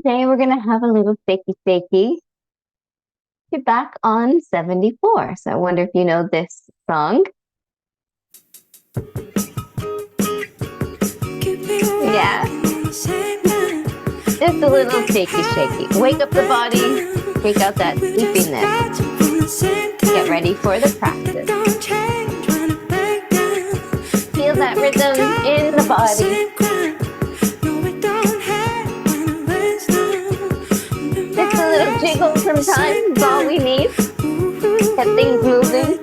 today we're going to have a little fakey fakey. You're back on 74. So I wonder if you know this song. Yeah. Just a little fakey shaky. Wake up the body, take out that sleepiness. Get ready for the practice. Feel that rhythm in the body. Just a little jiggle sometimes is all we need. Get things moving.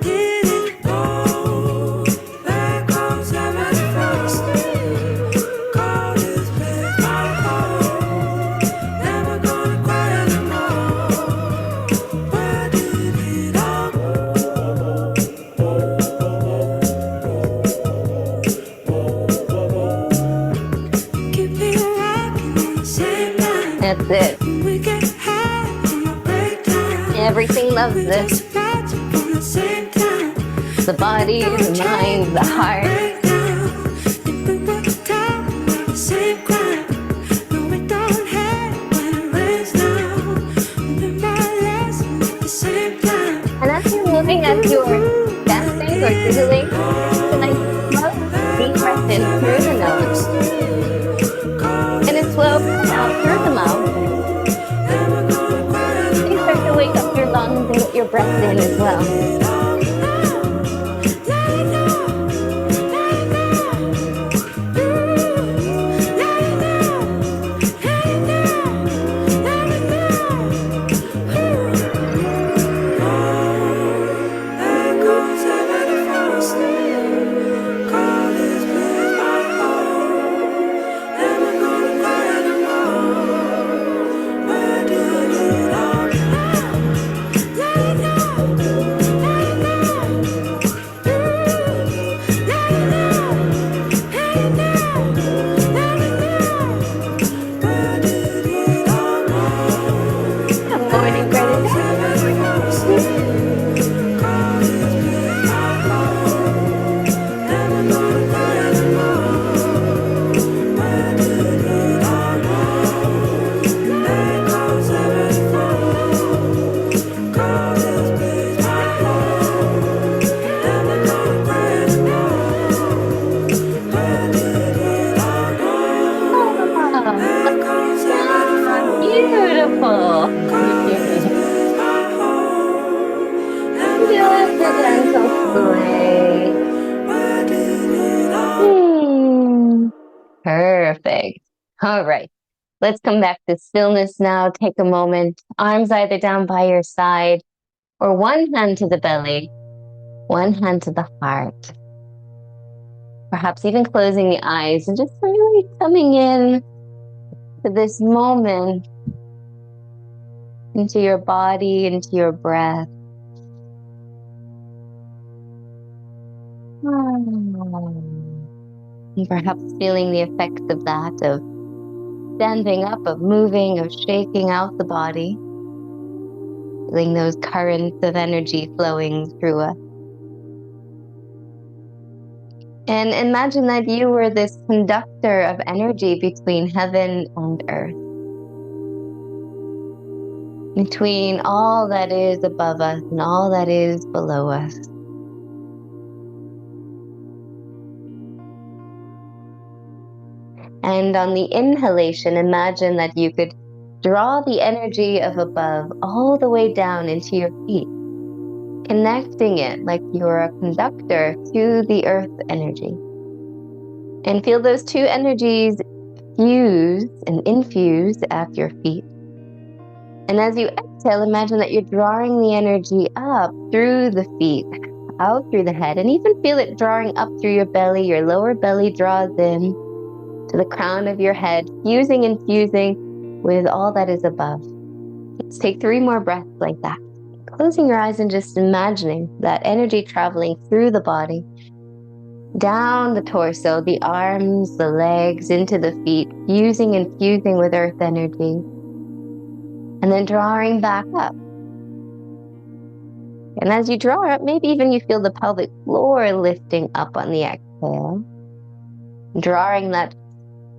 That's it. Everything loves this. The body, the mind, the heart. And as you're moving, as you're dancing or jiggling, can I slow deep breath in through the nose and a slow breath out through the mouth. You start to wake up your lungs and get your breath in as well. Beautiful. Just a gentle sway. Perfect. All right. Let's come back to stillness now. Take a moment. Arms either down by your side or one hand to the belly, one hand to the heart. Perhaps even closing the eyes and just really coming in to this moment, into your body, into your breath. And perhaps feeling the effects of that, of standing up, of moving, of shaking out the body. Feeling those currents of energy flowing through us. And imagine that you were this conductor of energy between heaven and earth. Between all that is above us and all that is below us. And on the inhalation, imagine that you could draw the energy of above all the way down into your feet, connecting it like you're a conductor to the earth energy. And feel those two energies fuse and infuse at your feet. And as you exhale, imagine that you're drawing the energy up through the feet, out through the head, and even feel it drawing up through your belly. Your lower belly draws in to the crown of your head, fusing and fusing with all that is above. Let's take 3 more breaths like that. Closing your eyes and just imagining that energy traveling through the body, down the torso, the arms, the legs, into the feet, fusing and fusing with earth energy. And then drawing back up. And as you draw up, maybe even you feel the pelvic floor lifting up on the exhale. Drawing that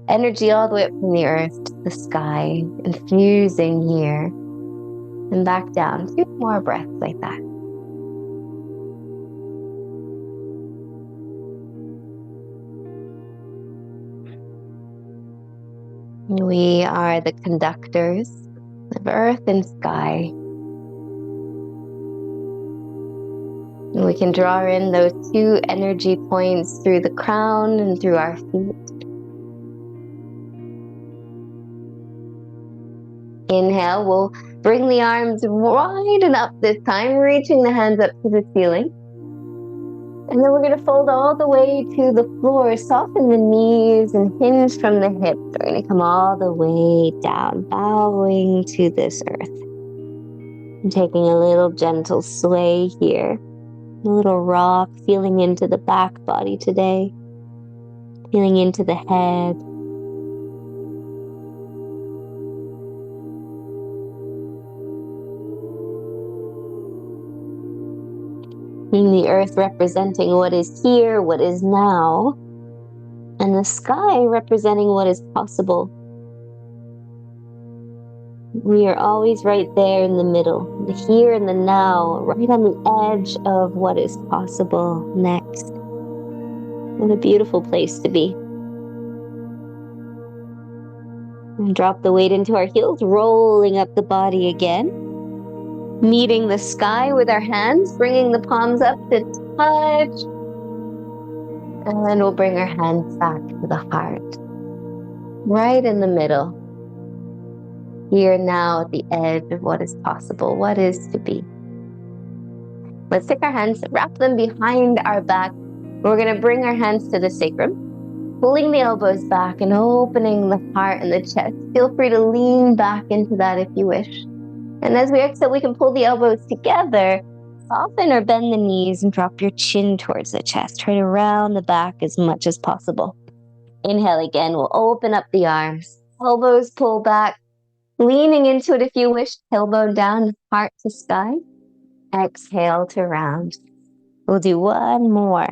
energy all the way up from the earth to the sky, infusing here and back down. 2 more breaths like that. We are the conductors of earth and sky. And we can draw in those 2 energy points through the crown and through our feet. Inhale, we'll bring the arms wide and up this time, reaching the hands up to the ceiling. And then we're going to fold all the way to the floor, soften the knees and hinge from the hips. We're going to come all the way down, bowing to this earth. And taking a little gentle sway here. A little rock, feeling into the back body today. Feeling into the head. Seeing the earth representing what is here, what is now, and the sky representing what is possible. We are always right there in the middle, the here and the now, right on the edge of what is possible next. What a beautiful place to be. And drop the weight into our heels, rolling up the body again. Meeting the sky with our hands, bringing the palms up to touch. And then we'll bring our hands back to the heart. Right in the middle. Here now at the edge of what is possible, what is to be. Let's take our hands, wrap them behind our back. We're going to bring our hands to the sacrum, pulling the elbows back and opening the heart and the chest. Feel free to lean back into that if you wish. And as we exhale, we can pull the elbows together, soften or bend the knees, and drop your chin towards the chest. Try to round the back as much as possible. Inhale again, we'll open up the arms. Elbows pull back, leaning into it if you wish, tailbone down, heart to sky. Exhale to round. We'll do one more.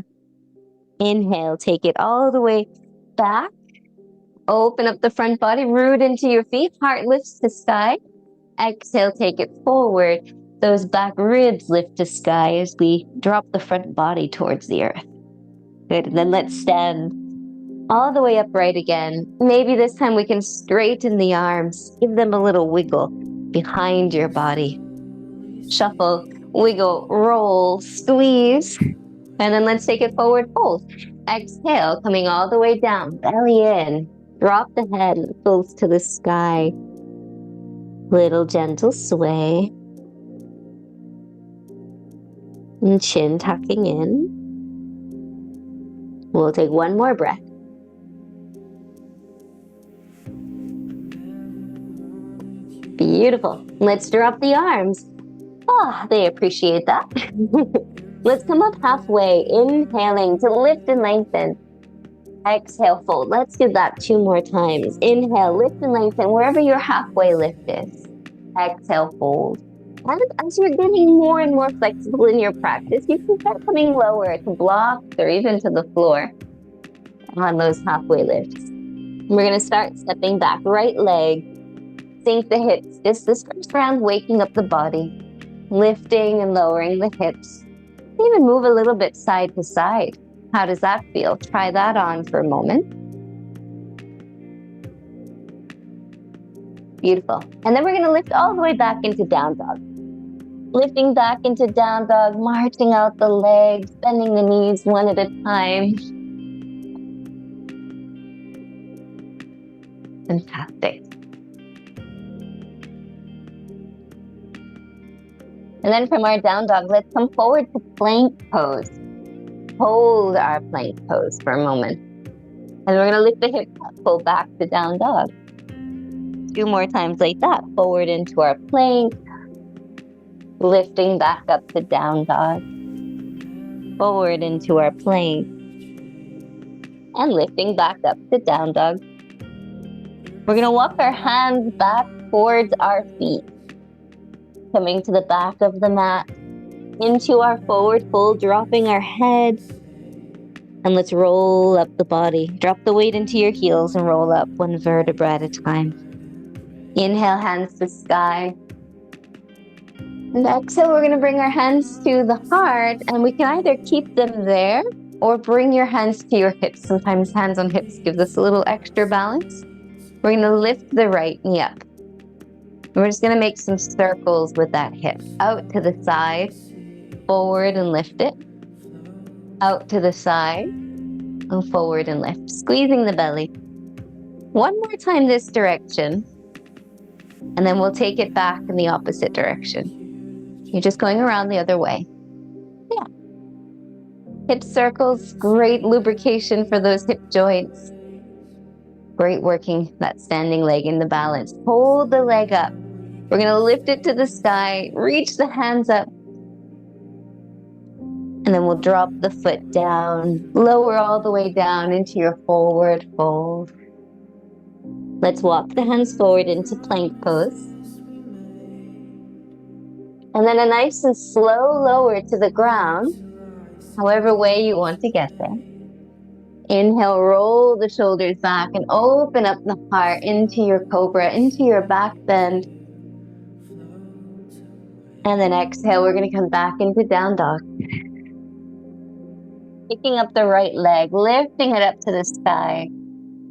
Inhale, take it all the way back. Open up the front body, root into your feet, heart lifts to sky. Exhale, take it forward. Those back ribs lift to sky as we drop the front body towards the earth. Good, and then let's stand all the way upright again. Maybe this time we can straighten the arms. Give them a little wiggle behind your body. Shuffle, wiggle, roll, squeeze. And then let's take it forward, fold. Exhale, coming all the way down, belly in. Drop the head, close to the sky. Little gentle sway. And chin tucking in. We'll take one more breath. Beautiful. Let's drop the arms. Ah, they appreciate that. Let's come up halfway, inhaling to lift and lengthen. Exhale, fold. Let's do that 2 more times. Inhale, lift and lengthen wherever your halfway lift is. Exhale, fold. And as you're getting more and more flexible in your practice, you can start coming lower to blocks or even to the floor on those halfway lifts. We're going to start stepping back. Right leg, sink the hips. Just this first round, waking up the body, lifting and lowering the hips. Even move a little bit side to side. How does that feel? Try that on for a moment. Beautiful. And then we're going to lift all the way back into down dog. Lifting back into down dog, marching out the legs, bending the knees one at a time. Fantastic. And then from our down dog, let's come forward to plank pose. Hold our plank pose for a moment. And we're going to lift the hips up, pull back to down dog. 2 more times like that. Forward into our plank. Lifting back up to down dog. Forward into our plank. And lifting back up to down dog. We're going to walk our hands back towards our feet. Coming to the back of the mat. Into our forward fold, dropping our head. And let's roll up the body. Drop the weight into your heels and roll up one vertebra at a time. Inhale, hands to sky. And exhale, we're going to bring our hands to the heart, and we can either keep them there or bring your hands to your hips. Sometimes hands on hips gives us a little extra balance. We're going to lift the right knee up. We're just going to make some circles with that hip. Out to the side, forward and lift it. Out to the side, and forward and lift. Squeezing the belly. One more time this direction, and then we'll take it back in the opposite direction. You're just going around the other way. Yeah. Hip circles, great lubrication for those hip joints. Great working that standing leg in the balance. Hold the leg up. We're going to lift it to the sky, reach the hands up, and then we'll drop the foot down, lower all the way down into your forward fold. Let's walk the hands forward into plank pose. And then a nice and slow lower to the ground, however way you want to get there. Inhale, roll the shoulders back and open up the heart into your cobra, into your back bend. And then exhale, we're going to come back into down dog. Picking up the right leg, lifting it up to the sky,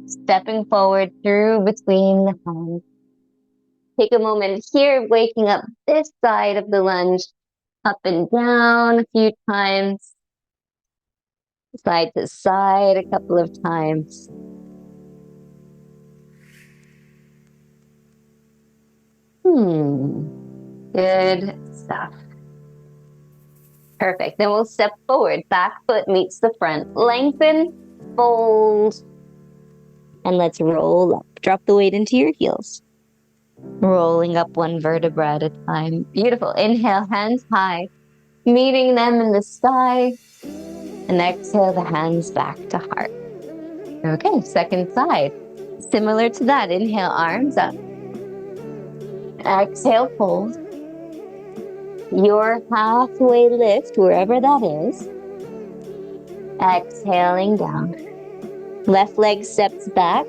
stepping forward through between the hands. Take a moment here, waking up this side of the lunge, up and down a few times, side to side a couple of times. Good stuff. Perfect. Then we'll step forward. Back foot meets the front. Lengthen, fold, and let's roll up. Drop the weight into your heels. Rolling up one vertebra at a time. Beautiful. Inhale, hands high, meeting them in the sky. And exhale, the hands back to heart. Okay, second side. Similar to that. Inhale, arms up. Exhale, fold. Your halfway lift, wherever that is. Exhaling down. Left leg steps back.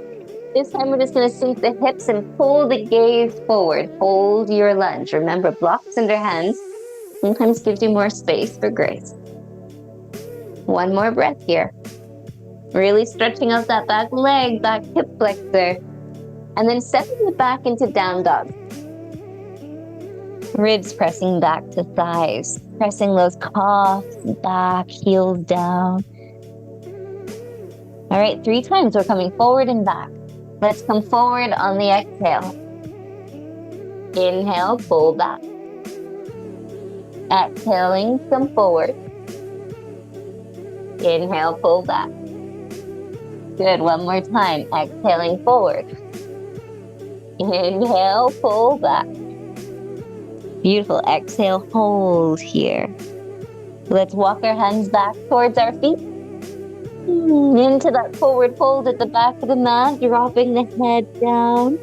This time we're just going to sink the hips and pull the gaze forward. Hold your lunge. Remember, blocks under hands sometimes gives you more space for grace. One more breath here. Really stretching out that back leg, back hip flexor. And then stepping it back into down dog. Ribs pressing back to thighs. Pressing those calves back, heels down. All right, 3 times. We're coming forward and back. Let's come forward on the exhale. Inhale, pull back. Exhaling, come forward. Inhale, pull back. Good, one more time. Exhaling forward. Inhale, pull back. Beautiful. Exhale, hold here. Let's walk our hands back towards our feet. Into that forward fold at the back of the mat, dropping the head down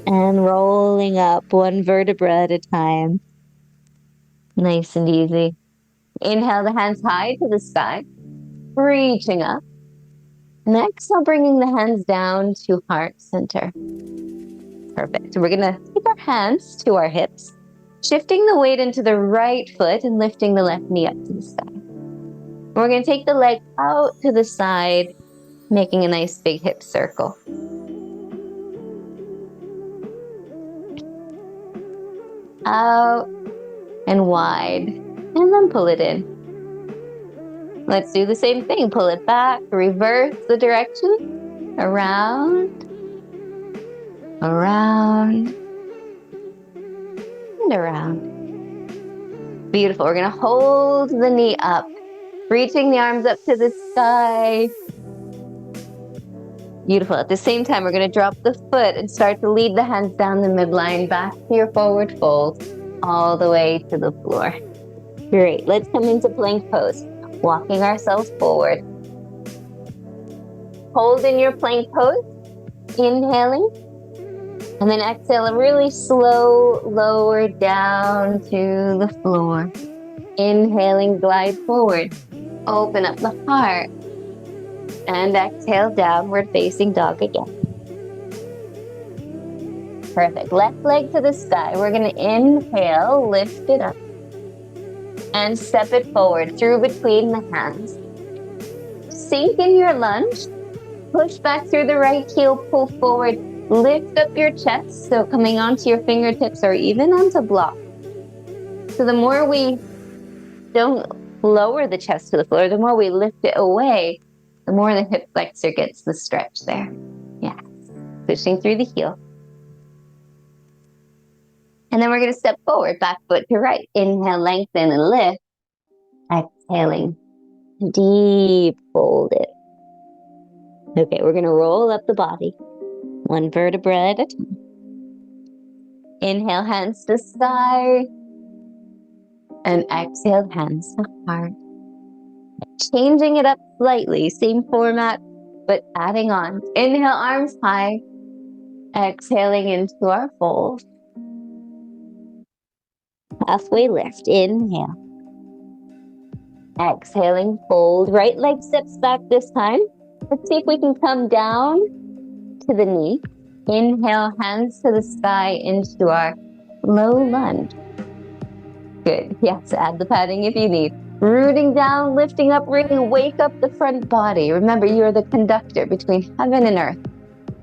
and rolling up one vertebra at a time. Nice and easy. Inhale, the hands high to the sky, reaching up. And exhale, bringing the hands down to heart center. Perfect. So we're going to take our hands to our hips, shifting the weight into the right foot and lifting the left knee up to the sky. We're going to take the leg out to the side, making a nice big hip circle. Out and wide, and then pull it in. Let's do the same thing. Pull it back, reverse the direction, around, around, and around. Beautiful. We're going to hold the knee up, reaching the arms up to the sky. Beautiful. At the same time, we're going to drop the foot and start to lead the hands down the midline, back to your forward fold, all the way to the floor. Great. Let's come into plank pose, walking ourselves forward. Hold in your plank pose, inhaling, and then exhale a really slow lower down to the floor. Inhaling, glide forward. Open up the heart. And exhale, downward facing dog again. Perfect. Left leg to the sky. We're going to inhale, lift it up. And step it forward through between the hands. Sink in your lunge. Push back through the right heel, pull forward. Lift up your chest, so coming onto your fingertips or even onto block. So the more we don't lower the chest to the floor, the more we lift it away, the more the hip flexor gets the stretch there. Yes. Pushing through the heel. And then we're going to step forward, back foot to right. Inhale, lengthen and lift. Exhaling, deep fold it. Okay, we're going to roll up the body, one vertebra at a time. Inhale, hands to sky. And exhale, hands to heart. Changing it up slightly, same format, but adding on. Inhale, arms high. Exhaling into our fold. Halfway lift, inhale. Exhaling, fold. Right leg steps back this time. Let's see if we can come down to the knee. Inhale, hands to the sky into our low lunge. Good. Yes, add the padding if you need. Rooting down, lifting up, really wake up the front body. Remember, you're the conductor between heaven and earth.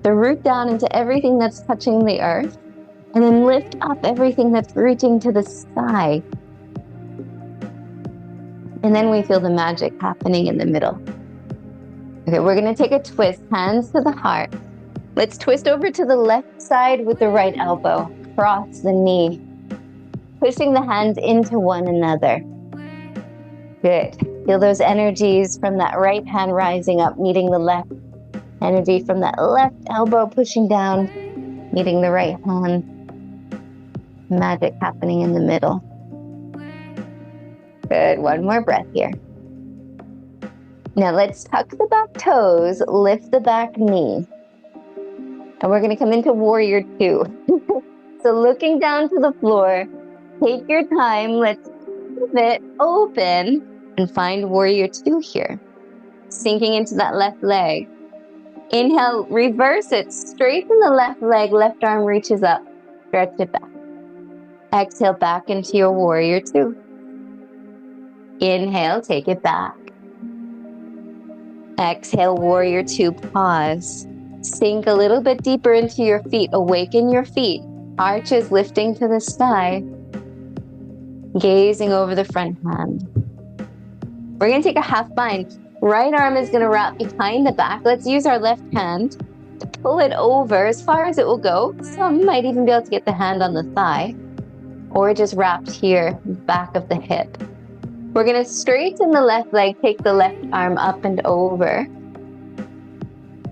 So root down into everything that's touching the earth, and then lift up everything that's reaching to the sky. And then we feel the magic happening in the middle. Okay, we're going to take a twist, hands to the heart. Let's twist over to the left side with the right elbow. Cross the knee. Pushing the hands into one another. Good. Feel those energies from that right hand rising up, meeting the left. Energy from that left elbow pushing down, meeting the right hand. Magic happening in the middle. Good. One more breath here. Now let's tuck the back toes, lift the back knee. And we're going to come into warrior two. So looking down to the floor, take your time. Let's keep it open and find warrior two here. Sinking into that left leg. Inhale, reverse it. Straighten the left leg, left arm reaches up. Stretch it back. Exhale back into your warrior two. Inhale, take it back. Exhale, warrior two, pause. Sink a little bit deeper into your feet. Awaken your feet. Arches lifting to the sky. Gazing over the front hand. We're going to take a half bind. Right arm is going to wrap behind the back. Let's use our left hand to pull it over as far as it will go. Some might even be able to get the hand on the thigh, or just wrapped here, back of the hip. We're going to straighten the left leg, take the left arm up and over.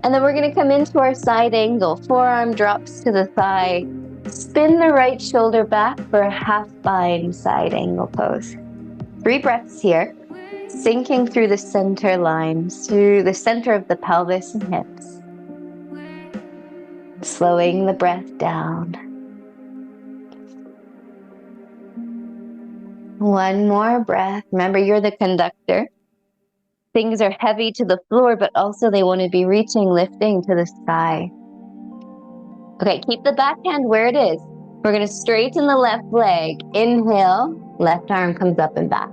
And then we're going to come into our side angle. Forearm drops to the thigh. Spin the right shoulder back for a half bind side angle pose. 3 breaths here. Sinking through the center lines, through the center of the pelvis and hips. Slowing the breath down. One more breath. Remember, you're the conductor. Things are heavy to the floor, but also they want to be reaching, lifting to the sky. Okay, keep the back hand where it is. We're going to straighten the left leg. Inhale, left arm comes up and back.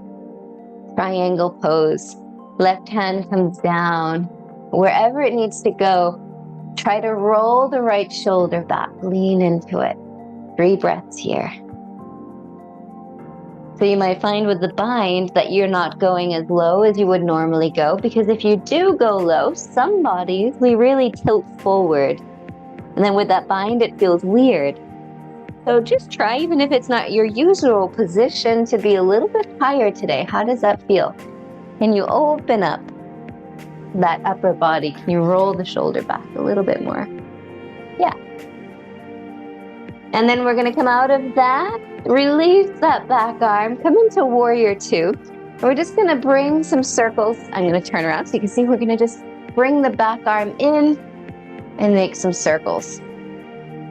Triangle pose. Left hand comes down. Wherever it needs to go, try to roll the right shoulder back. Lean into it. 3 breaths here. So you might find with the bind that you're not going as low as you would normally go, because if you do go low, some bodies, we really tilt forward. And then with that bind, it feels weird. So just try, even if it's not your usual position, to be a little bit higher today. How does that feel? Can you open up that upper body? Can you roll the shoulder back a little bit more? Yeah. And then we're going to come out of that, release that back arm, come into warrior two. And we're just going to bring some circles. I'm going to turn around so you can see. We're going to just bring the back arm in and make some circles.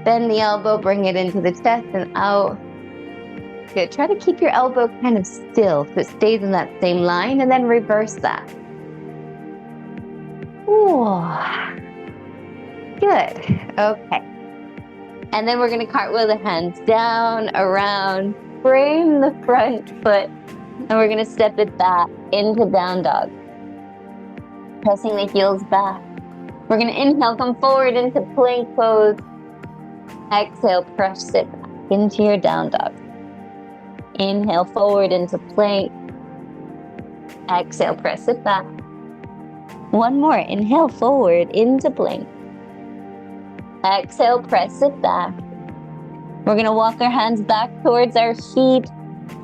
Bend the elbow, bring it into the chest and out. Good. Try to keep your elbow kind of still so it stays in that same line, and then reverse that. Ooh. Good. Okay. And then we're going to cartwheel the hands down, around, frame the front foot, and we're going to step it back into down dog. Pressing the heels back. We're going to inhale, come forward into plank pose. Exhale, press it back into your down dog. Inhale forward into plank. Exhale, press it back. One more. Inhale forward into plank. Exhale, press it back. We're going to walk our hands back towards our feet,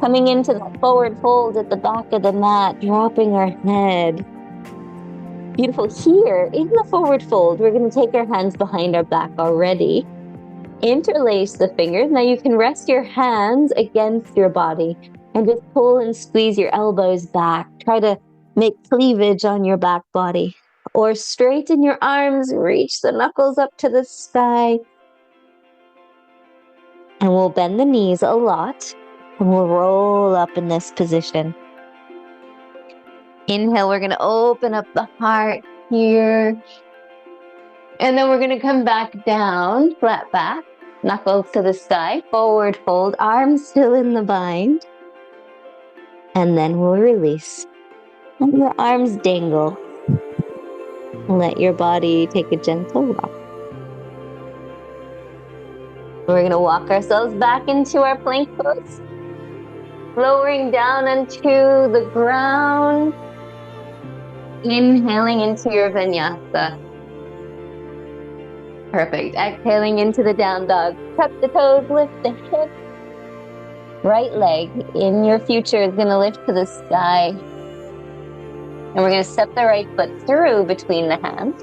coming into that forward fold at the back of the mat, dropping our head. Beautiful. Here, in the forward fold, we're going to take our hands behind our back already. Interlace the fingers. Now you can rest your hands against your body and just pull and squeeze your elbows back. Try to make cleavage on your back body. Or straighten your arms, reach the knuckles up to the sky. And we'll bend the knees a lot. And we'll roll up in this position. Inhale, we're going to open up the heart here. And then we're going to come back down, flat back, knuckles to the sky, forward fold, arms still in the bind. And then we'll release. And your arms dangle. Let your body take a gentle rock. We're going to walk ourselves back into our plank pose. Lowering down onto the ground. Inhaling into your vinyasa. Perfect. Exhaling into the down dog. Tuck the toes, lift the hips. Right leg in your future is going to lift to the sky. And we're going to step the right foot through between the hands.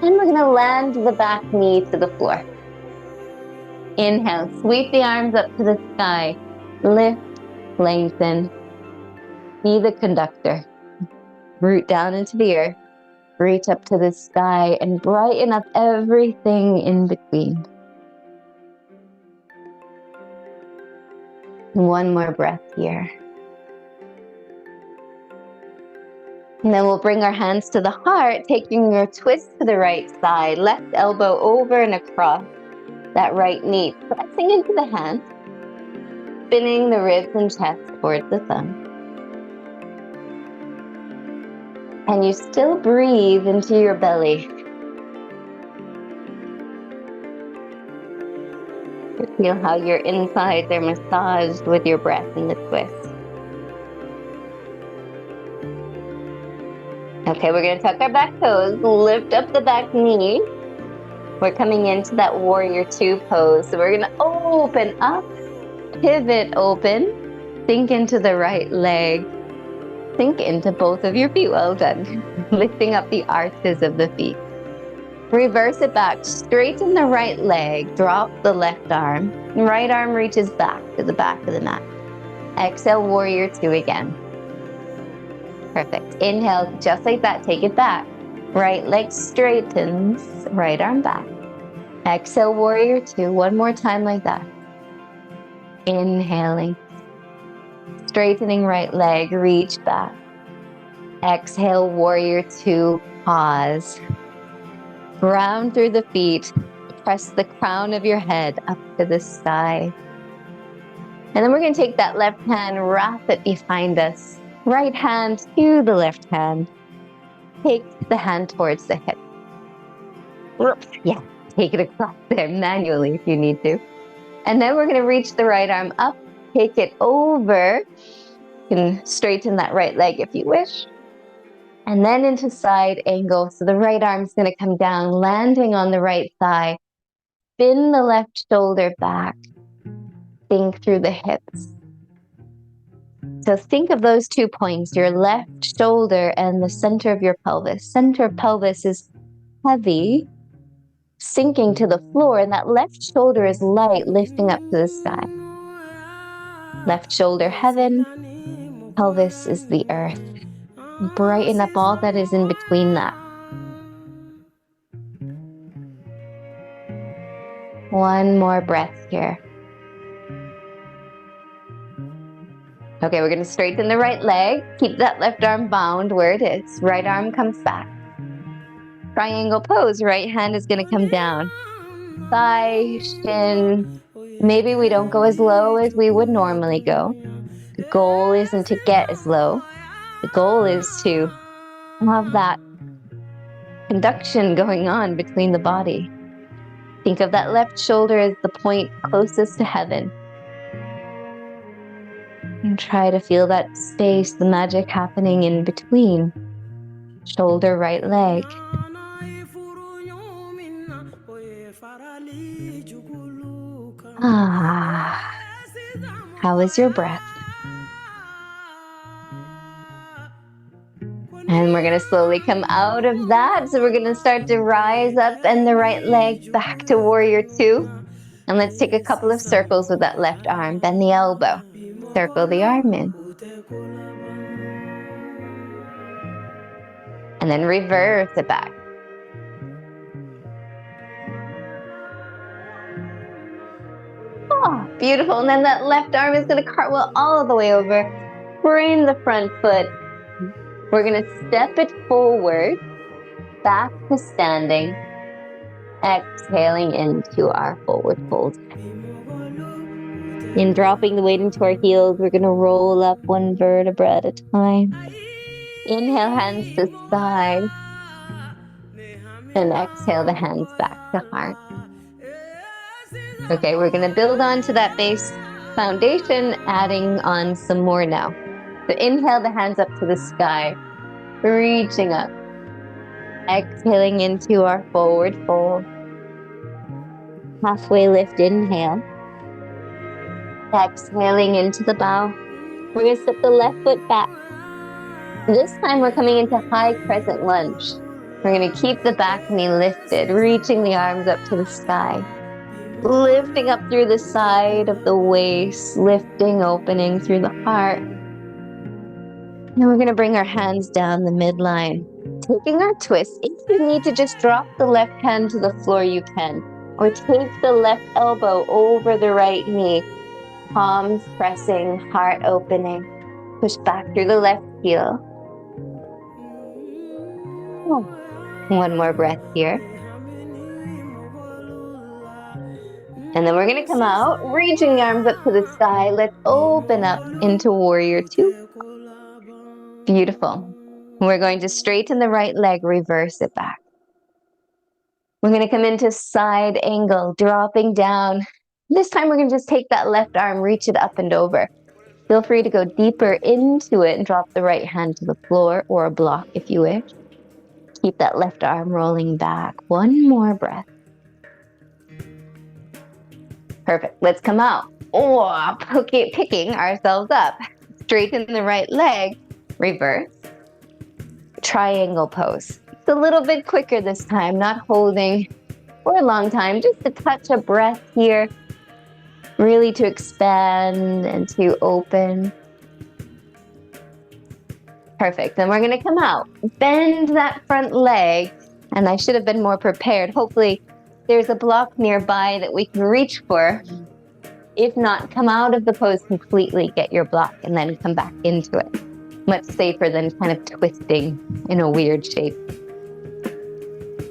And we're going to land the back knee to the floor. Inhale, sweep the arms up to the sky. Lift, lengthen. Be the conductor. Root down into the earth. Reach up to the sky and brighten up everything in between. One more breath here. And then we'll bring our hands to the heart, taking your twist to the right side, left elbow over and across that right knee, pressing into the hand, spinning the ribs and chest towards the thumb. And you still breathe into your belly. Feel how your insides are massaged with your breath in the twist. Okay, we're going to tuck our back toes, lift up the back knee. We're coming into that warrior two pose. So we're going to open up, pivot open, sink into the right leg, sink into both of your feet. Well done. Lifting up the arches of the feet. Reverse it back, straighten the right leg, drop the left arm. Right arm reaches back to the back of the mat. Exhale, warrior two again. Perfect. Inhale, just like that, take it back. Right leg straightens, right arm back. Exhale, warrior two, one more time like that. Inhaling. Straightening right leg, reach back. Exhale, warrior two, pause. Ground through the feet. Press the crown of your head up to the sky. And then we're going to take that left hand, wrap it behind us. Right hand to the left hand. Take the hand towards the hip. Yeah, take it across there manually if you need to. And then we're going to reach the right arm up. Take it over. You can straighten that right leg if you wish. And then into side angle. So the right arm's going to come down, landing on the right thigh. Spin the left shoulder back. Think through the hips. So think of those 2 points, your left shoulder and the center of your pelvis. Center of pelvis is heavy, sinking to the floor, and that left shoulder is light, lifting up to the sky. Left shoulder heaven, pelvis is the earth. Brighten up all that is in between that. One more breath here. Okay, we're gonna straighten the right leg. Keep that left arm bound where it is. Right arm comes back. Triangle pose. Right hand is gonna come down. Thigh, shin. Maybe we don't go as low as we would normally go. The goal isn't to get as low. The goal is to have that conduction going on between the body. Think of that left shoulder as the point closest to heaven. And try to feel that space, the magic happening in between. Shoulder, right leg. How is your breath? And we're going to slowly come out of that. So we're going to start to rise up and the right leg back to warrior two. And let's take a couple of circles with that left arm. Bend the elbow. Circle the arm in. And then reverse it back. Oh, beautiful. And then that left arm is going to cartwheel all the way over. Frame the front foot. We're going to step it forward, back to standing, exhaling into our forward fold. In dropping the weight into our heels, we're going to roll up one vertebra at a time. Inhale, hands to side. And exhale the hands back to heart. Okay, we're going to build onto that base foundation, adding on some more now. So inhale the hands up to the sky, reaching up. Exhaling into our forward fold. Halfway lift, inhale. Exhaling into the bow. We're going to step the left foot back. This time we're coming into high crescent lunge. We're going to keep the back knee lifted, reaching the arms up to the sky. Lifting up through the side of the waist, lifting, opening through the heart. Then we're going to bring our hands down the midline. Taking our twist. If you need to just drop the left hand to the floor, you can. Or take the left elbow over the right knee. Palms pressing, heart opening. Push back through the left heel. One more breath here. And then we're going to come out, reaching the arms up to the sky. Let's open up into warrior two. Beautiful. We're going to straighten the right leg, reverse it back. We're going to come into side angle, dropping down. This time we're going to just take that left arm, reach it up and over. Feel free to go deeper into it and drop the right hand to the floor or a block if you wish. Keep that left arm rolling back. One more breath. Perfect. Let's come out. Oh, picking ourselves up. Straighten the right leg. Reverse. Triangle pose. It's a little bit quicker this time, not holding for a long time. Just a touch of breath here. Really to expand and to open. Perfect. Then we're going to come out. Bend that front leg. And I should have been more prepared. Hopefully there's a block nearby that we can reach for. If not, come out of the pose completely, get your block, and then come back into it. Much safer than kind of twisting in a weird shape.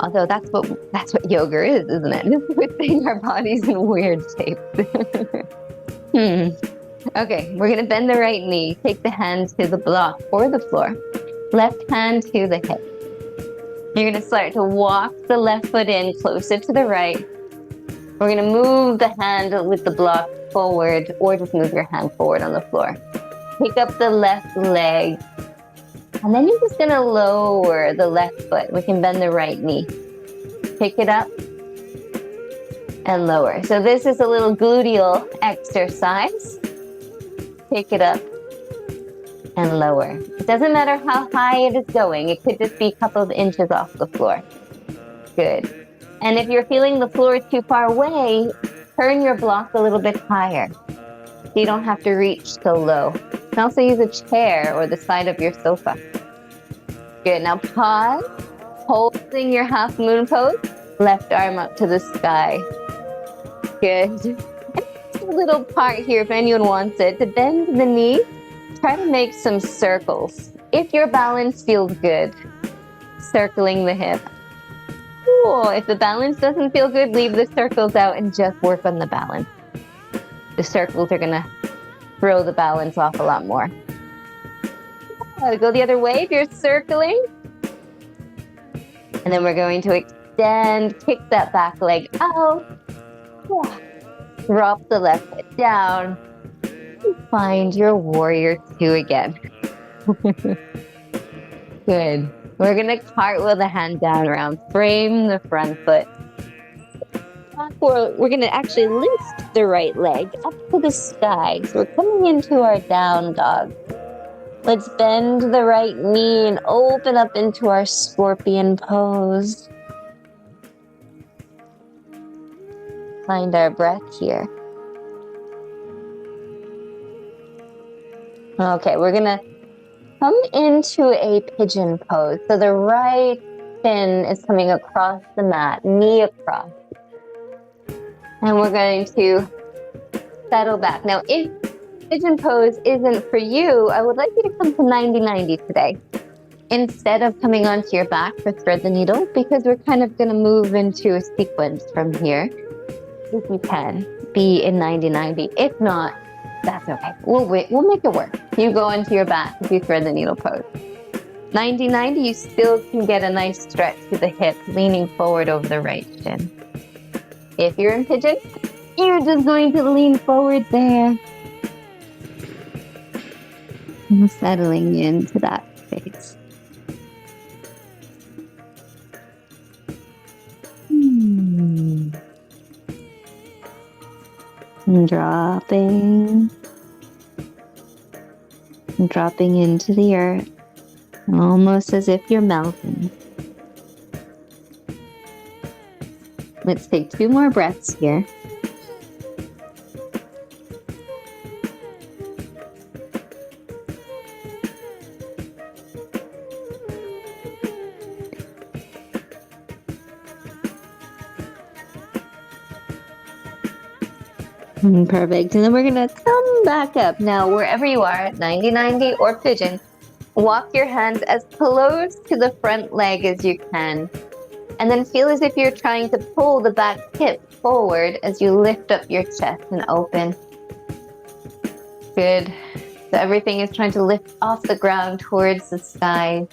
Although that's what yoga is, isn't it? Just twisting our bodies in weird shapes. Okay, we're going to bend the right knee. Take the hands to the block or the floor. Left hand to the hip. You're going to start to walk the left foot in closer to the right. We're going to move the hand with the block forward, or just move your hand forward on the floor. Pick up the left leg. And then you're just going to lower the left foot. We can bend the right knee. Pick it up and lower. So this is a little gluteal exercise. Pick it up and lower. It doesn't matter how high it is going. It could just be a couple of inches off the floor. Good. And if you're feeling the floor is too far away, turn your block a little bit higher. So you don't have to reach so low. You can also use a chair or the side of your sofa. Good. Now pause. Holding your half moon pose. Left arm up to the sky. Good. A little part here if anyone wants it. To bend the knee. try to make some circles. If your balance feels good, circling the hip. Cool. If the balance doesn't feel good, leave the circles out and just work on the balance. The circles are gonna throw the balance off a lot more. Go the other way if you're circling. And then we're going to extend, kick that back leg out. Drop the left foot down. Find your warrior two again. Good. We're gonna cartwheel the hand down around, frame the front foot. We're gonna actually lift the right leg up to the sky. So we're coming into our down dog. Let's bend the right knee and open up into our scorpion pose. Find our breath here. Okay, we're gonna come into a pigeon pose. So the right shin is coming across the mat, knee across. And we're going to settle back. Now, if pigeon pose isn't for you, I would like you to come to 90-90 today. Instead of coming onto your back for thread the needle, because we're kind of gonna move into a sequence from here. If you can, be in 90-90. If not, that's okay. We'll make it work. You go into your back if you thread the needle pose. 90-90, you still can get a nice stretch to the hip, leaning forward over the right shin. If you're in pigeon, you're just going to lean forward there. And settling into that space. And dropping into the earth, almost as if you're melting. Let's take 2 more breaths here. Perfect. And then we're going to come back up. Now, wherever you are, 90-90 or pigeon, walk your hands as close to the front leg as you can. And then feel as if you're trying to pull the back hip forward as you lift up your chest and open. Good. So everything is trying to lift off the ground towards the sky.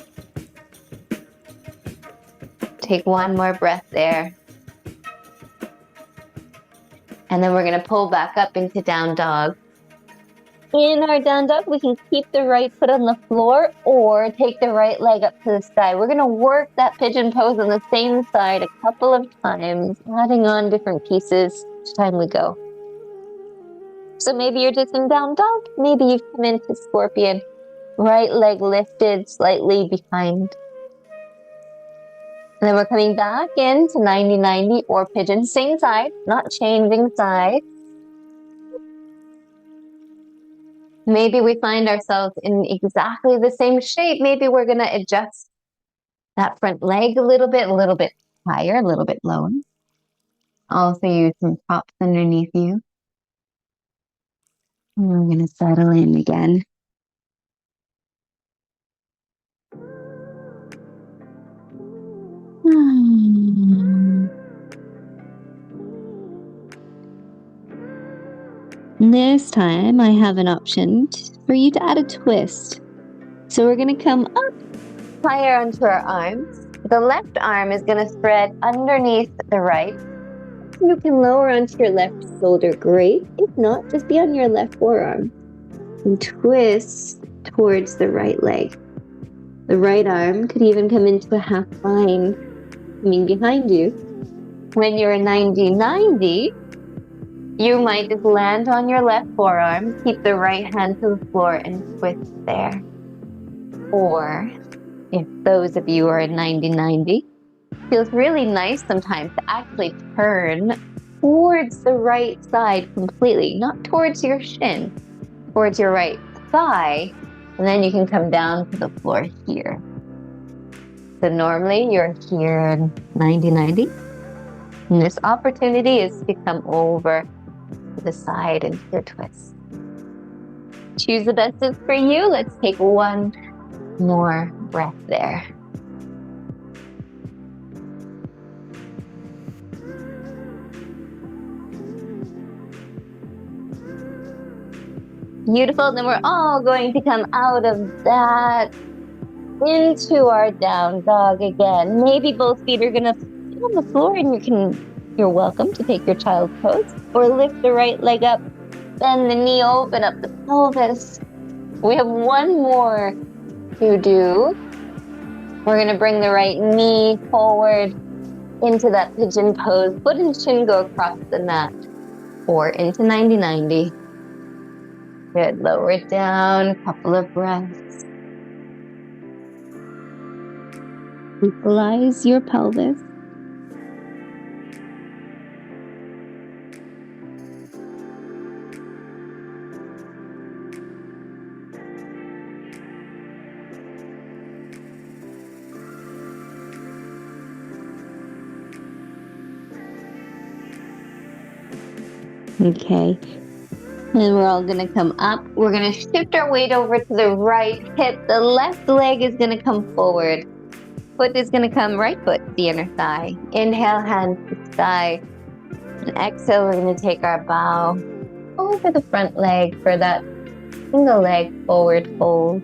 Take 1 more breath there. And then we're going to pull back up into down dog. In our down dog, we can keep the right foot on the floor or take the right leg up to the sky. We're going to work that pigeon pose on the same side a couple of times, adding on different pieces each time we go. So maybe you're just in down dog. Maybe you've come into scorpion. Right leg lifted slightly behind. And then we're coming back into 90-90 or pigeon. Same side, not changing sides. Maybe we find ourselves in exactly the same shape. Maybe we're going to adjust that front leg a little bit higher, a little bit lower. Also use some props underneath you. And we're going to settle in again. This time I have an option for you to add a twist. So we're going to come up higher onto our arms. The left arm is going to thread underneath the right. You can lower onto your left shoulder, great. If not, just be on your left forearm. And twist towards the right leg. The right arm could even come into a half bind, coming behind you. When you're 90-90, you might just land on your left forearm, keep the right hand to the floor and twist there. Or, if those of you are 90-90, feels really nice sometimes to actually turn towards the right side completely, not towards your shin, towards your right thigh, and then you can come down to the floor here. So normally you're here 90-90, and this opportunity is to come over to the side into your twist. choose the best that's for you. Let's take one more breath there. Beautiful. Then we're all going to come out of that into our down dog again. Maybe both feet are gonna sit on the floor, and you're welcome to take your child's pose, or lift the right leg up, bend the knee, open up the pelvis. We have one more to do. We're gonna bring the right knee forward into that pigeon pose. Foot and shin go across the mat, or into 90-90. Good. Lower it down. Couple of breaths. Equalize your pelvis. Okay. And we're all gonna come up. We're gonna shift our weight over to the right hip. The left leg is gonna come forward. Foot is gonna come, right foot to the inner thigh. Inhale, hands to sky. And exhale, we're gonna take our bow over the front leg for that single leg forward fold.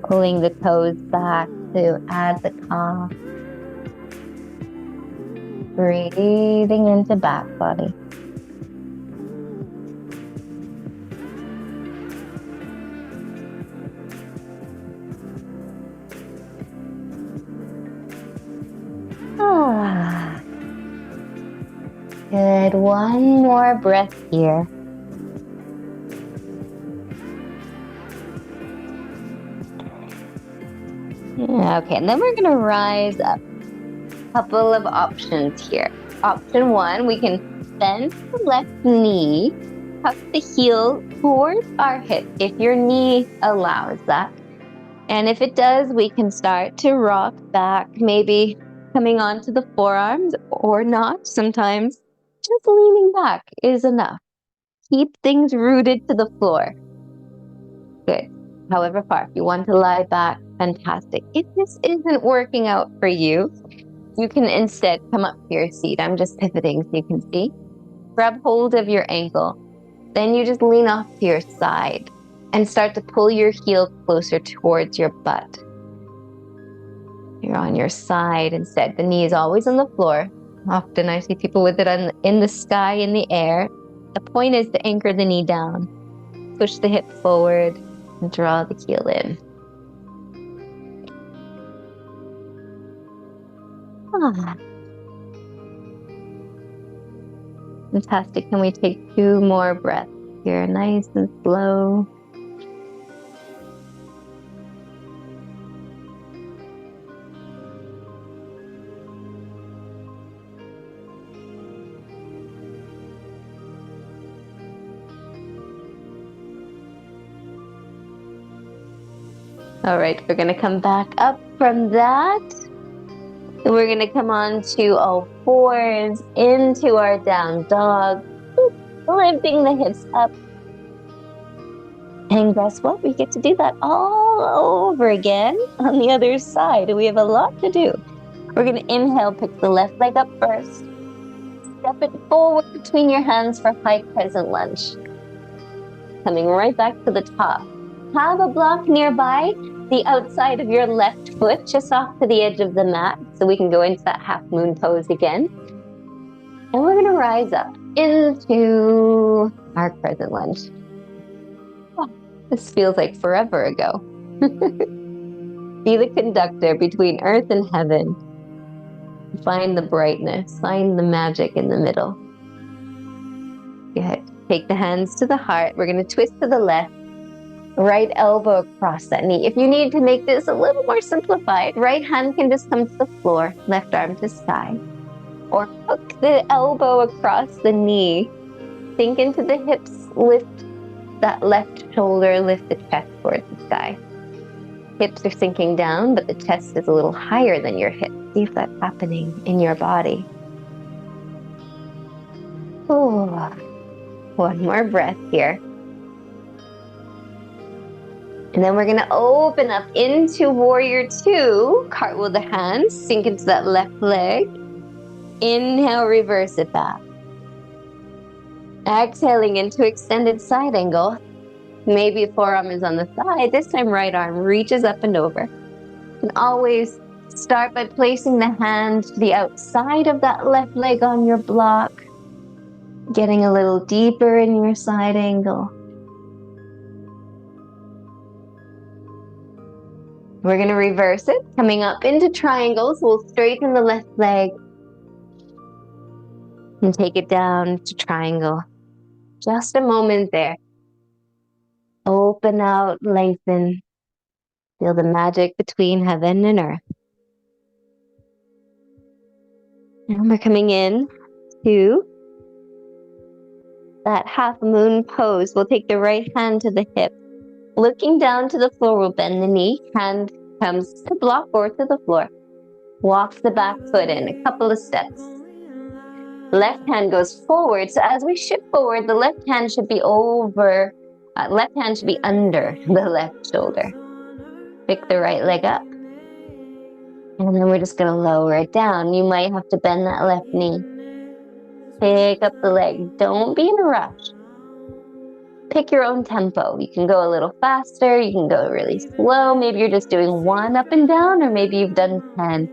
Pulling the toes back to add the calf. Breathing into back body. Good. One more breath here. Okay, and then we're going to rise up. Couple of options here. Option one, we can bend the left knee, tuck the heel towards our hip if your knee allows that. And if it does, we can start to rock back, maybe coming onto the forearms or not. Sometimes just leaning back is enough. Keep things rooted to the floor. Good. However far, if you want to lie back, fantastic. If this isn't working out for you, you can instead come up to your seat. I'm just pivoting so you can see. Grab hold of your ankle. Then you just lean off to your side and start to pull your heel closer towards your butt. You're on your side instead. The knee is always on the floor. Often I see people with it in the sky, in the air. The point is to anchor the knee down. Push the hip forward and draw the heel in. Fantastic. Can we take 2 more breaths here? Nice and slow. All right, we're going to come back up from that. And we're going to come on to all fours into our down dog, lifting the hips up. And guess what? We get to do that all over again on the other side. We have a lot to do. We're going to inhale, pick the left leg up first. Step it forward between your hands for high crescent lunge. Coming right back to the top. Have a block nearby, the outside of your left foot, just off to the edge of the mat, so we can go into that half moon pose again. And we're gonna rise up into our crescent lunge. Oh, this feels like forever ago. Be the conductor between earth and heaven. Find the brightness, find the magic in the middle. Good. Take the hands to the heart. We're gonna twist to the left. Right elbow across that knee. If you need to make this a little more simplified, right hand can just come to the floor, left arm to side. Or hook the elbow across the knee. Sink into the hips, lift that left shoulder, lift the chest towards the sky. Hips are sinking down, but the chest is a little higher than your hips. See if that's happening in your body. Oh, one more breath here. And then we're going to open up into warrior two. Cartwheel the hands, sink into that left leg. Inhale, reverse it back. Exhaling into extended side angle. Maybe forearm is on the side. This time right arm reaches up and over. You can always start by placing the hand to the outside of that left leg on your block. Getting a little deeper in your side angle. We're going to reverse it. Coming up into triangles, we'll straighten the left leg. And take it down to triangle. Just a moment there. Open out, lengthen. Feel the magic between heaven and earth. And we're coming in to that half moon pose. We'll take the right hand to the hip. Looking down to the floor, we'll bend the knee. Hand comes to block or to the floor. Walks the back foot in a couple of steps. Left hand goes forward. So as we shift forward, the left hand should be under the left shoulder. Pick the right leg up. And then we're just going to lower it down. You might have to bend that left knee. Pick up the leg. Don't be in a rush. Pick your own tempo. You can go a little faster. You can go really slow. Maybe you're just doing 1 up and down, or maybe you've done 10.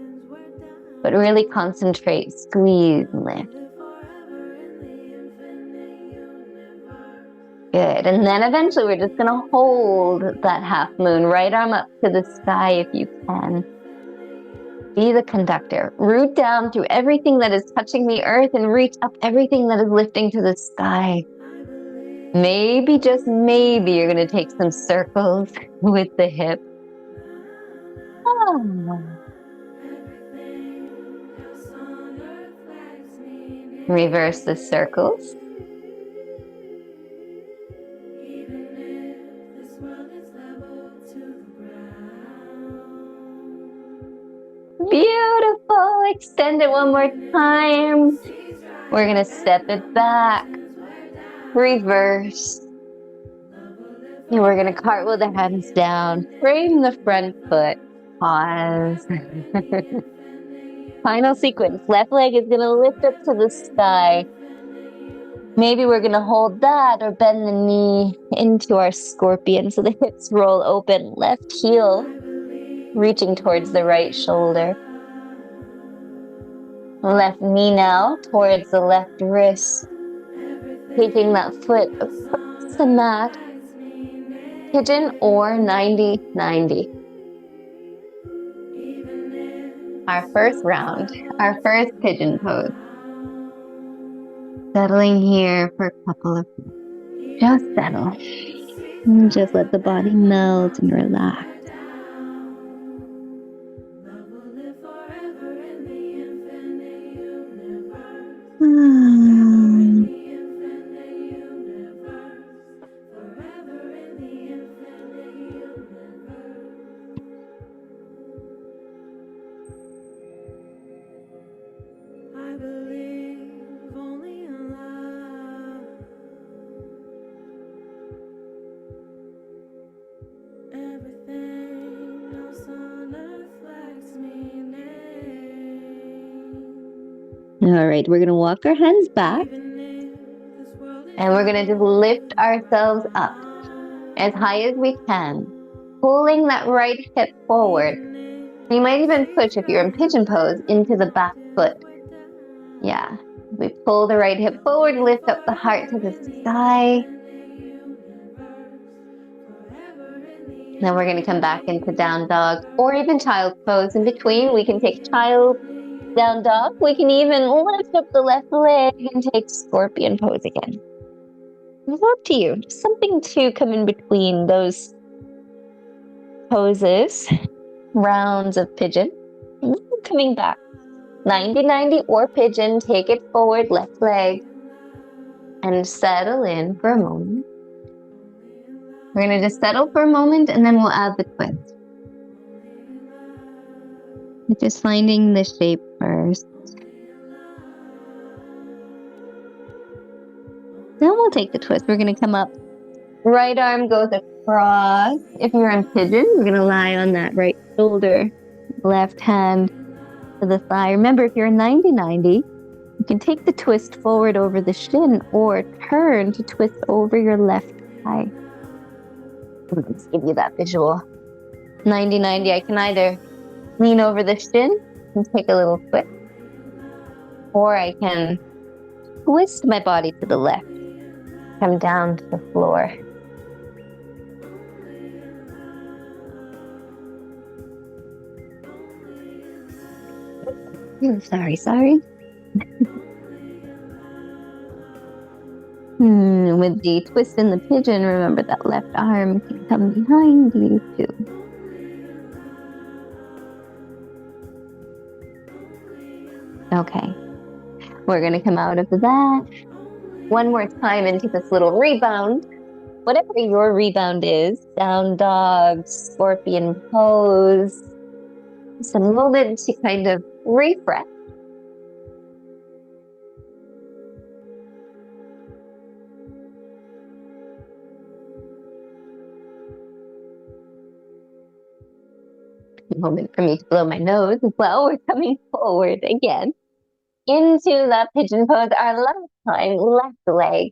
But really concentrate, squeeze, and lift. Good. And then eventually we're just going to hold that half moon. Right arm up to the sky if you can. Be the conductor. Root down through everything that is touching the earth and reach up everything that is lifting to the sky. Maybe, just maybe, you're going to take some circles with the hip. Reverse the circles. Beautiful. Extend it one more time. We're going to step it back. Reverse. And we're going to cartwheel the hands down. Frame the front foot. Pause. Final sequence. Left leg is going to lift up to the sky. Maybe we're going to hold that or bend the knee into our scorpion so the hips roll open. Left heel reaching towards the right shoulder. Left knee now towards the left wrist. Taking that foot across the mat. Pigeon or 90-90. Our first round, our first pigeon pose. Settling here for a couple of minutes. Just settle. And just let the body melt and relax. All right, we're going to walk our hands back and we're going to just lift ourselves up as high as we can, pulling that right hip forward. You might even push, if you're in pigeon pose, into the back foot. Yeah, we pull the right hip forward, lift up the heart to the sky. Then we're going to come back into down dog or even child pose. In between, we can take child, down dog. We can even lift up the left leg and take scorpion pose again. It's up to you. Just something to come in between those poses, rounds of pigeon. Coming back. 90-90 or pigeon. Take it forward, left leg. And settle in for a moment. We're going to just settle for a moment and then we'll add the twist. Just finding the shape first. Then we'll take the twist. We're going to come up. Right arm goes cross. If you're in pigeon, we're going to lie on that right shoulder, left hand to the thigh. Remember, if you're in 90-90, you can take the twist forward over the shin or turn to twist over your left thigh. Let's give you that visual. 90-90, I can either lean over the shin and take a little twist, or I can twist my body to the left, come down to the floor. Sorry. With the twist in the pigeon, remember that left arm can come behind you too. Okay, we're gonna come out of that. One more time into this little rebound. Whatever your rebound is, down dog, scorpion pose. It's a moment to kind of refresh. Moment for me to blow my nose as well. We're coming forward again into that pigeon pose. Our last time, left leg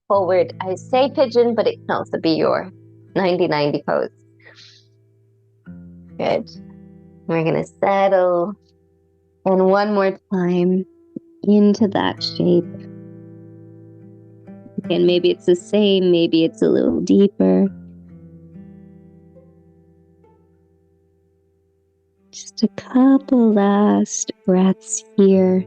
forward. I say pigeon, but it can also be your 90-90 pose. Good. We're gonna settle, and one more time into that shape. Again, maybe it's the same, maybe it's a little deeper. Just a couple last breaths here.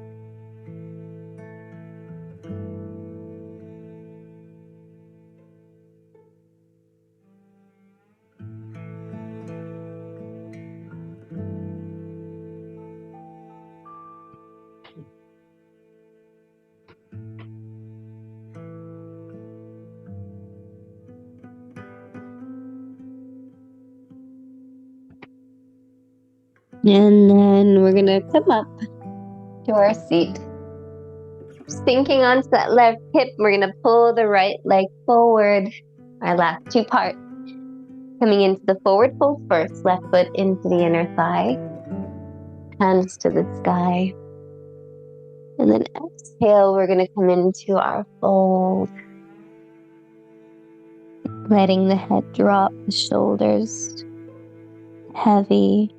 And then we're gonna come up to our seat. Sinking onto that left hip, we're gonna pull the right leg forward. Our last two parts. Coming into the forward fold first, left foot into the inner thigh. Hands to the sky. And then exhale, we're gonna come into our fold. Letting the head drop, the shoulders heavy.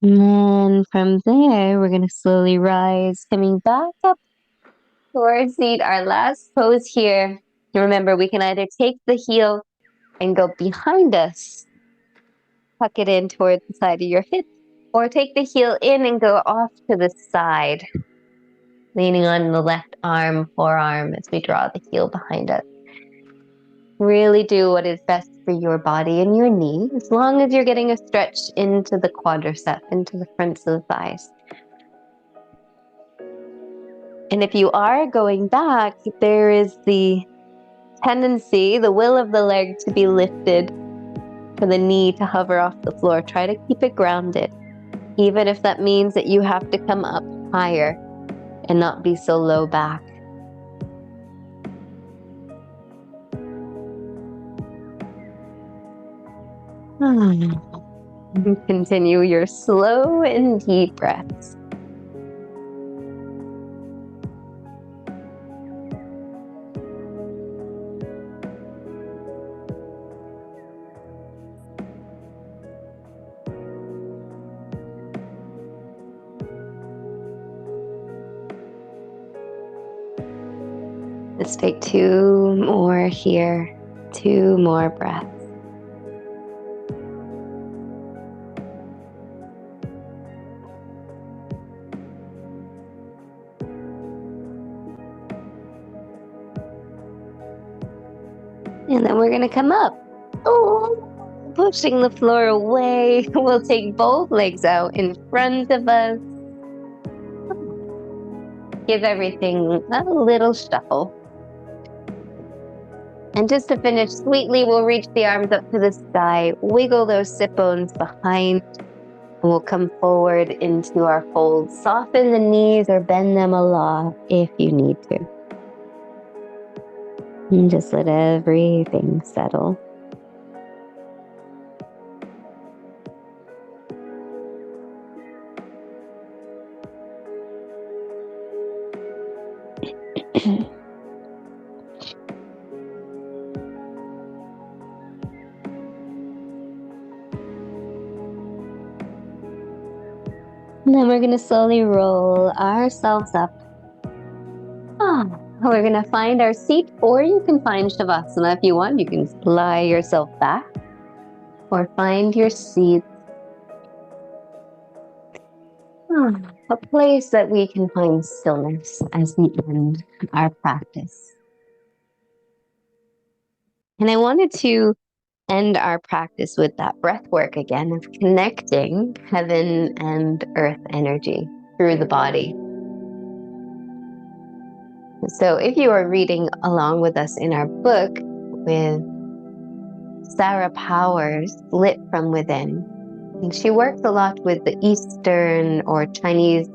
And then from there, we're going to slowly rise, coming back up to our seat, our last pose here. And remember, we can either take the heel and go behind us, tuck it in towards the side of your hip, or take the heel in and go off to the side, leaning on the left arm, forearm as we draw the heel behind us. Really do what is best for your body and your knee, as long as you're getting a stretch into the quadricep, into the fronts of the thighs. And if you are going back, there is the tendency, the will of the leg to be lifted, for the knee to hover off the floor. Try to keep it grounded, even if that means that you have to come up higher and not be so low back. Continue your slow and deep breaths. Let's take two more here, 2 more breaths. And then we're gonna come up. Oh, pushing the floor away. We'll take both legs out in front of us. Give everything a little shuffle. And just to finish sweetly, we'll reach the arms up to the sky, wiggle those sit bones behind, and we'll come forward into our fold. Soften the knees or bend them a lot if you need to. And just let everything settle. And then we're going to slowly roll ourselves up. We're going to find our seat, or you can find Shavasana if you want. You can lie yourself back or find your seat. A place that we can find stillness as we end our practice. And I wanted to end our practice with that breath work again of connecting heaven and earth energy through the body. So if you are reading along with us in our book with Sarah Powers, Lit from Within, and she works a lot with the Eastern or Chinese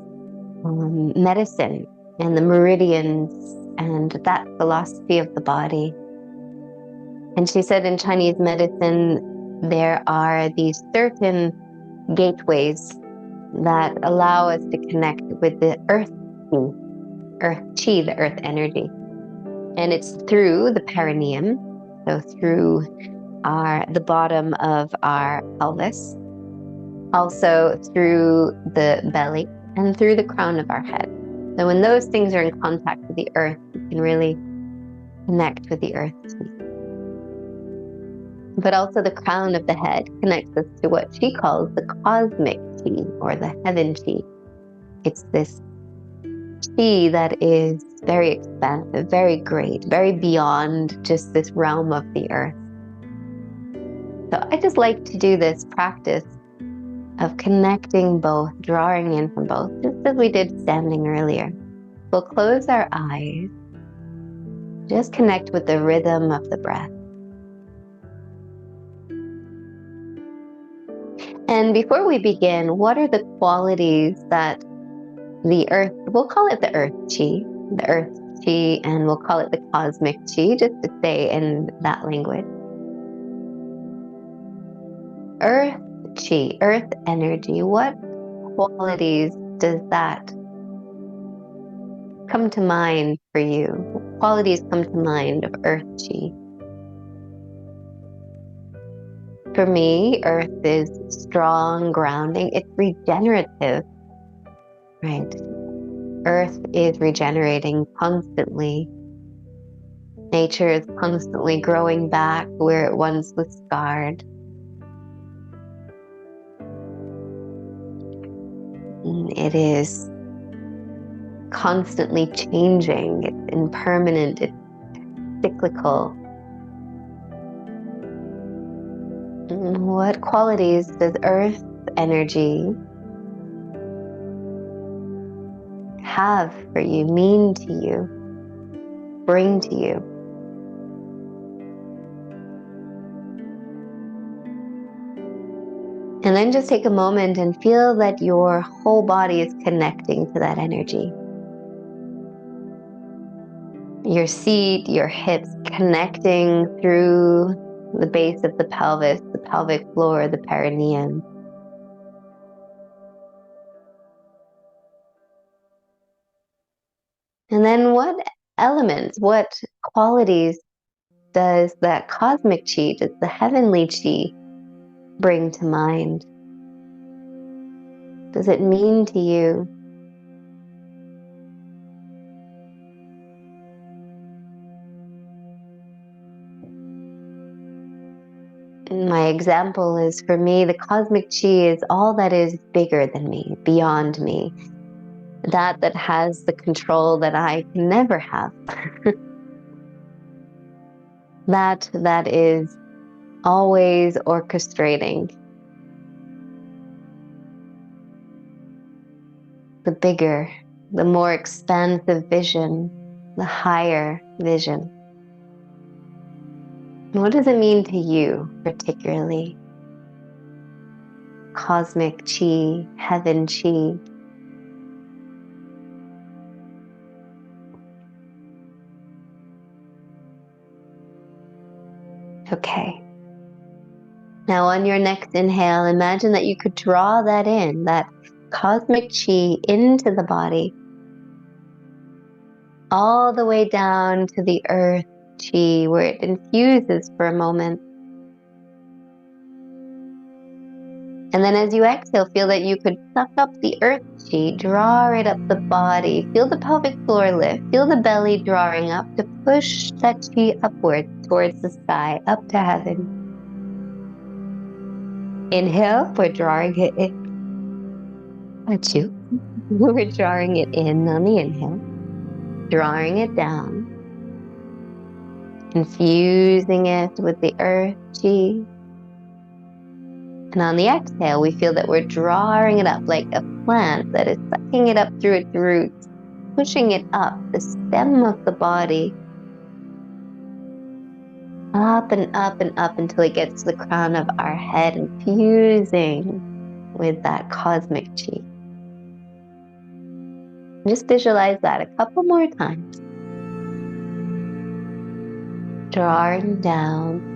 medicine and the meridians and that philosophy of the body. And she said in Chinese medicine, there are these certain gateways that allow us to connect with the earth chi, the earth energy. And it's through the perineum, so through the bottom of our pelvis, also through the belly, and through the crown of our head. So when those things are in contact with the earth, we can really connect with the earth. But also the crown of the head connects us to what she calls the cosmic chi, or the heaven chi. It's this chi that is very expansive, very great, very beyond just this realm of the earth. So I just like to do this practice of connecting both, drawing in from both, just as we did standing earlier. We'll close our eyes, just connect with the rhythm of the breath. And before we begin, what are the qualities that the earth, we'll call it the earth chi, and we'll call it the cosmic chi, just to stay in that language. Earth chi, earth energy, what qualities does that come to mind for you? What qualities come to mind of earth chi? For me, earth is strong, grounding. It's regenerative, right? Earth is regenerating constantly. Nature is constantly growing back where it once was scarred. It is constantly changing. It's impermanent. It's cyclical. What qualities does earth energy have for you, mean to you, bring to you? And then just take a moment and feel that your whole body is connecting to that energy. Your seat, your hips connecting through the base of the pelvis, the pelvic floor, the perineum. And then what elements, what qualities does that cosmic chi, does the heavenly chi bring to mind? Does it mean to you? My example is, for me, the cosmic chi is all that is bigger than me, beyond me. That has the control that I can never have. that is always orchestrating the bigger, the more expansive vision, the higher vision. And what does it mean to you, particularly? Cosmic chi, heaven chi. Okay. Now on your next inhale, imagine that you could draw that in, that cosmic chi into the body, all the way down to the earth chi, where it infuses for a moment. And then as you exhale, feel that you could suck up the earth chi, draw it up the body, feel the pelvic floor lift, feel the belly drawing up to push that chi upwards towards the sky, up to heaven. Inhale, we're drawing it in. We're drawing it in on the inhale, drawing it down, infusing it with the earth chi. And on the exhale, we feel that we're drawing it up like a plant that is sucking it up through its roots, pushing it up the stem of the body, up and up and up until it gets to the crown of our head, infusing with that cosmic chi. Just visualize that a couple more times. Drawing down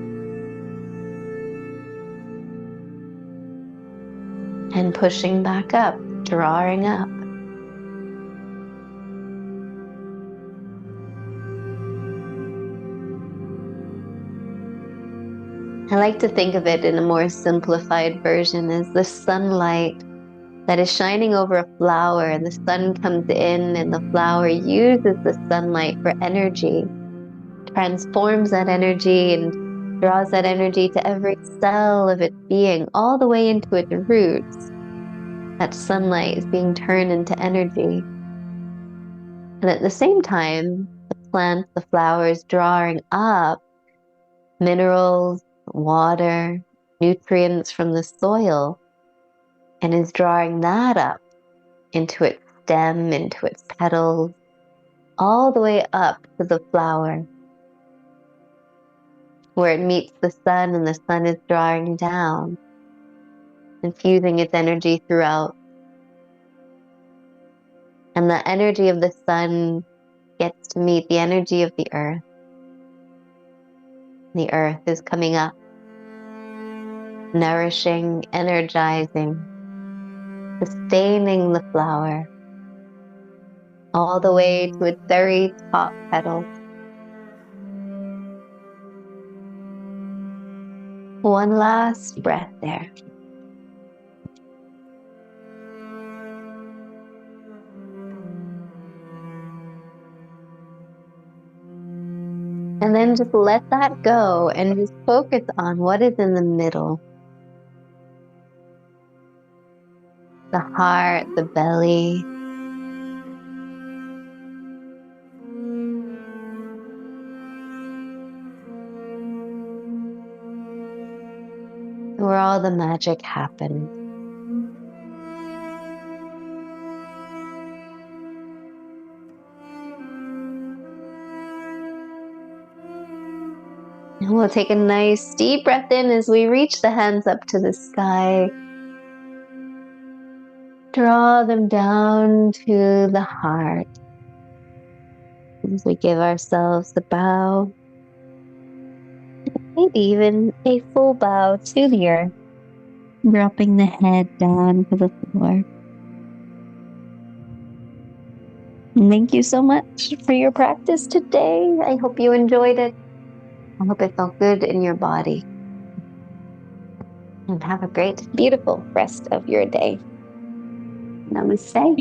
and pushing back up, drawing up. I like to think of it in a more simplified version as the sunlight that is shining over a flower, and the sun comes in and the flower uses the sunlight for energy, transforms that energy and draws that energy to every cell of its being, all the way into its roots. That sunlight is being turned into energy. And at the same time, the plant, the flower is drawing up minerals, water, nutrients from the soil, and is drawing that up into its stem, into its petals, all the way up to the flower, where it meets the sun and the sun is drawing down, infusing its energy throughout. And the energy of the sun gets to meet the energy of the earth. The earth is coming up, nourishing, energizing, sustaining the flower, all the way to its very top petals. One last breath there. And then just let that go and just focus on what is in the middle. The heart, the belly. Where all the magic happens. And we'll take a nice deep breath in as we reach the hands up to the sky. Draw them down to the heart. As we give ourselves a bow, maybe even a full bow to the earth, dropping the head down to the floor. Thank you so much for your practice today. I hope you enjoyed it. I hope it felt good in your body. And have a great, beautiful rest of your day. Namaste.